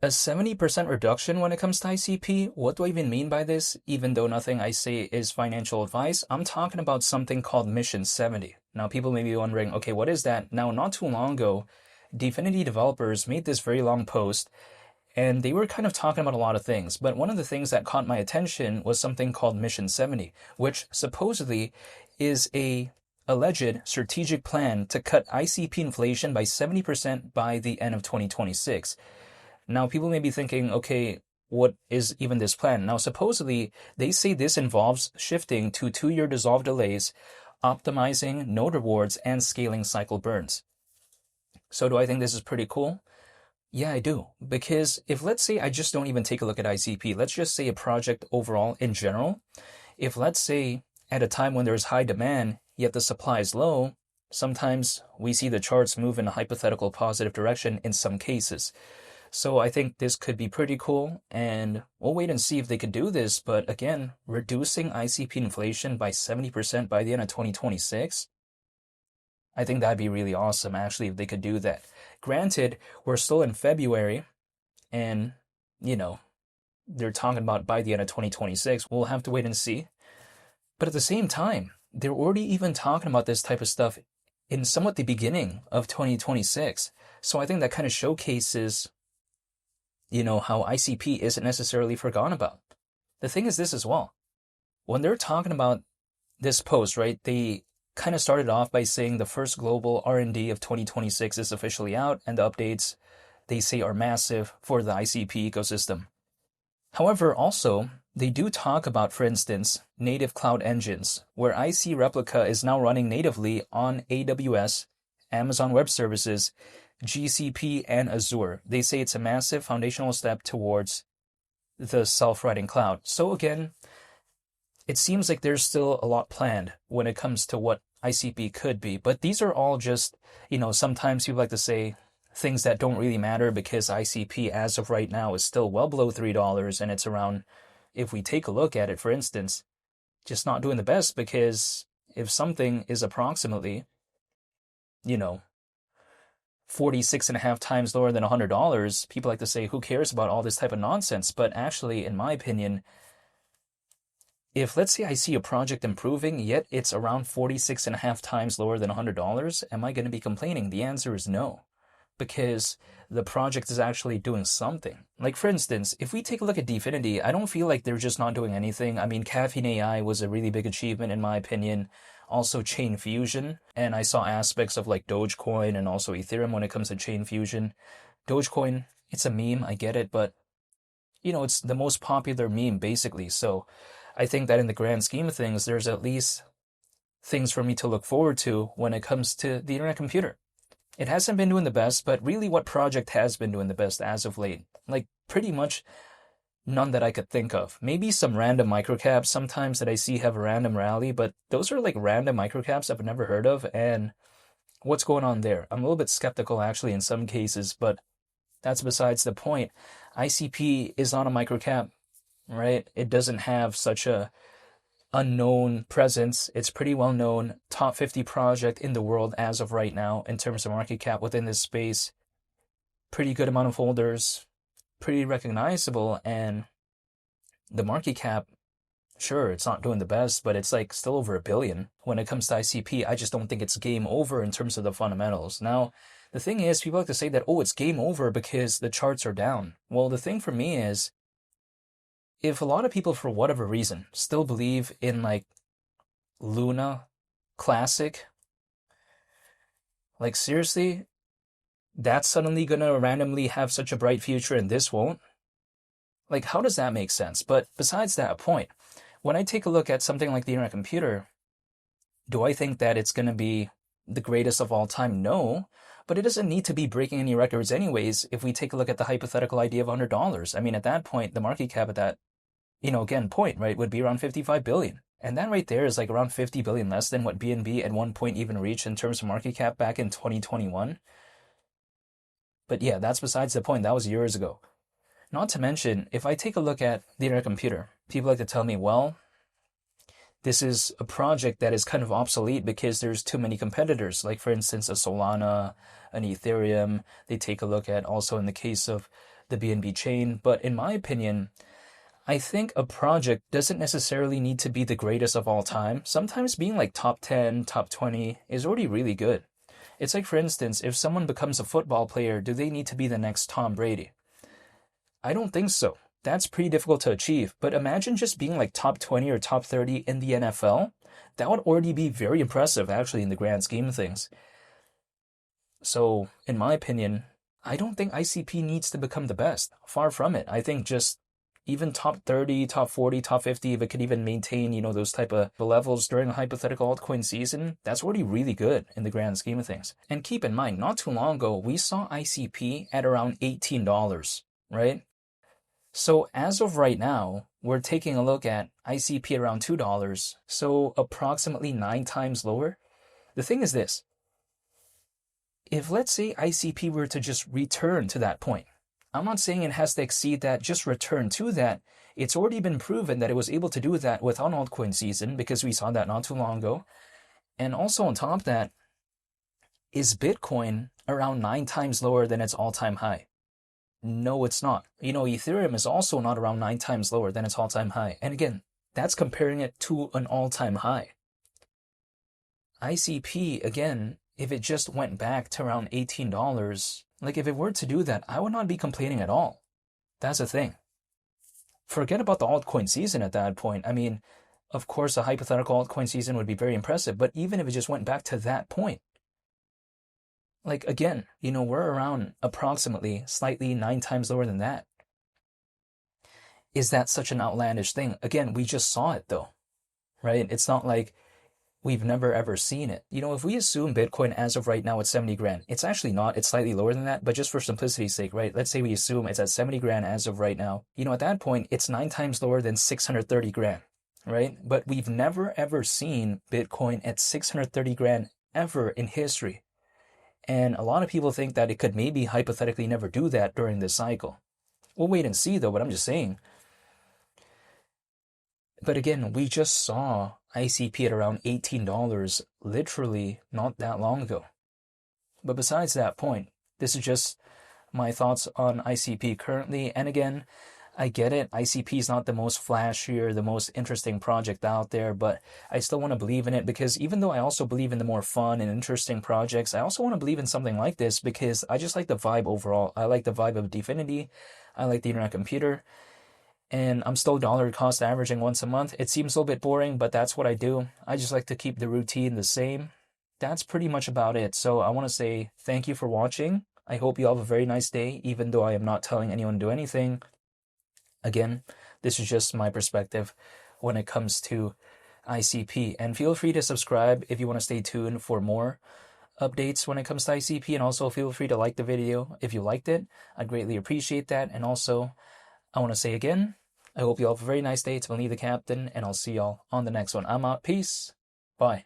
A 70% reduction when it comes to ICP? What do I even mean by this? Even though nothing I say is financial advice, I'm talking about something called Mission 70. Now, people may be wondering, okay, what is that? Now, not too long ago, Dfinity developers made this very long post, and they were kind of talking about a lot of things. But one of the things that caught my attention was something called Mission 70, which supposedly is a alleged strategic plan to cut ICP inflation by 70% by the end of 2026. Now, people may be thinking, okay, what is even this plan? Now, supposedly, they say this involves shifting to 2-year dissolve delays, optimizing node rewards, and scaling cycle burns. So do I think this is pretty cool? Yeah, I do. Because if, let's say, I just don't even take a look at ICP, let's just say a project overall in general, if let's say at a time when there's high demand, yet the supply is low, sometimes we see the charts move in a hypothetical positive direction in some cases. So I think this could be pretty cool, and we'll wait and see if they could do this. But again, reducing ICP inflation by 70% by the end of 2026, I think that'd be really awesome, actually, if they could do that. Granted, we're still in February, and, they're talking about by the end of 2026. We'll have to wait and see. But at the same time, they're already even talking about this type of stuff in somewhat the beginning of 2026. So I think that kind of showcases how ICP isn't necessarily forgotten about. The thing is this as well. When they're talking about this post, right, they kind of started off by saying the first global R&D of 2026 is officially out, and the updates, they say, are massive for the ICP ecosystem. However, also, they do talk about, for instance, native cloud engines, where IC Replica is now running natively on AWS, Amazon Web Services, GCP, and Azure. They say it's a massive foundational step towards the self-writing cloud. So again, it seems like there's still a lot planned when it comes to what ICP could be. But these are all just, sometimes people like to say things that don't really matter because ICP as of right now is still well below $3, and it's around, if we take a look at it, for instance, just not doing the best, because if something is approximately, 46 and a half times lower than $100, people like to say, who cares about all this type of nonsense? But actually, in my opinion, if let's say I see a project improving, yet it's around 46 and a half times lower than $100, am I going to be complaining? The answer is no, because the project is actually doing something. Like, for instance, if we take a look at Dfinity, I don't feel like they're just not doing anything. I mean, Caffeine AI was a really big achievement in my opinion. Also Chain Fusion, and I saw aspects of like Dogecoin and also Ethereum when it comes to Chain Fusion. Dogecoin, it's a meme, I get it, but it's the most popular meme basically. So I think that in the grand scheme of things, there's at least things for me to look forward to when it comes to the internet computer. It hasn't been doing the best, but really what project has been doing the best as of late? Like pretty much none that I could think of. Maybe some random microcaps sometimes that I see have a random rally, but those are like random microcaps I've never heard of. And what's going on there? I'm a little bit skeptical actually in some cases, but that's besides the point. ICP is not a microcap, right? It doesn't have such a unknown presence. It's pretty well known, top 50 project in the world as of right now in terms of market cap within this space. Pretty good amount of holders, pretty recognizable, and the market cap, sure, it's not doing the best, but it's like still over $1 billion. When it comes to ICP, I just don't think it's game over in terms of the fundamentals. Now, the thing is, people like to say that, oh, it's game over because the charts are down. Well, the thing for me is, if a lot of people, for whatever reason, still believe in like Luna Classic, like seriously, that's suddenly gonna randomly have such a bright future and this won't? Like, how does that make sense? But besides that point, when I take a look at something like the internet computer, do I think that it's gonna be the greatest of all time? No, but it doesn't need to be breaking any records anyways if we take a look at the hypothetical idea of $100. I mean, at that point, the market cap at that, again, point, right, would be around 55 billion. And that right there is like around 50 billion less than what BNB at one point even reached in terms of market cap back in 2021. But yeah, that's besides the point. That was years ago. Not to mention, if I take a look at the internet computer, people like to tell me, well, this is a project that is kind of obsolete because there's too many competitors. Like, for instance, a Solana, an Ethereum. They take a look at also in the case of the BNB chain. But in my opinion, I think a project doesn't necessarily need to be the greatest of all time. Sometimes being like top 10, top 20 is already really good. It's like, for instance, if someone becomes a football player, do they need to be the next Tom Brady? I don't think so. That's pretty difficult to achieve. But imagine just being like top 20 or top 30 in the NFL. That would already be very impressive, actually, in the grand scheme of things. So, in my opinion, I don't think ICP needs to become the best. Far from it. I think just even top 30, top 40, top 50, if it could even maintain, those type of levels during a hypothetical altcoin season, that's already really good in the grand scheme of things. And keep in mind, not too long ago, we saw ICP at around $18, right? So as of right now, we're taking a look at ICP around $2, so approximately 9 times lower. The thing is this. If let's say ICP were to just return to that point, I'm not saying it has to exceed that, just return to that. It's already been proven that it was able to do that without altcoin season because we saw that not too long ago. And also on top of that, is Bitcoin around 9 times lower than its all-time high? No, it's not. Ethereum is also not around 9 times lower than its all-time high. And again, that's comparing it to an all-time high. ICP, again, if it just went back to around $18, like if it were to do that, I would not be complaining at all. That's the thing. Forget about the altcoin season at that point. I mean, of course, a hypothetical altcoin season would be very impressive, but even if it just went back to that point, like again, we're around approximately slightly 9 times lower than that. Is that such an outlandish thing? Again, we just saw it though, right? It's not like we've never ever seen it. If we assume Bitcoin as of right now at 70 grand, it's actually not, it's slightly lower than that, but just for simplicity's sake, right? Let's say we assume it's at 70 grand as of right now. At that point, it's 9 times lower than 630 grand, right? But we've never ever seen Bitcoin at 630 grand ever in history. And a lot of people think that it could maybe hypothetically never do that during this cycle. We'll wait and see though, but I'm just saying. But again, we just saw ICP at around $18 literally not that long ago. But besides that point, this is just my thoughts on ICP currently. And again, I get it. ICP is not the most flashy or the most interesting project out there, but I still want to believe in it because even though I also believe in the more fun and interesting projects, I also want to believe in something like this because I just like the vibe overall. I like the vibe of Dfinity. I like the internet computer. And I'm still dollar cost averaging once a month. It seems a little bit boring, but that's what I do. I just like to keep the routine the same. That's pretty much about it. So I want to say thank you for watching. I hope you all have a very nice day, even though I am not telling anyone to do anything. Again, this is just my perspective when it comes to ICP. And feel free to subscribe if you want to stay tuned for more updates when it comes to ICP. And also feel free to like the video if you liked it. I'd greatly appreciate that. And also, I want to say again, I hope you all have a very nice day. It's Vinny the Captain, and I'll see y'all on the next one. I'm out. Peace. Bye.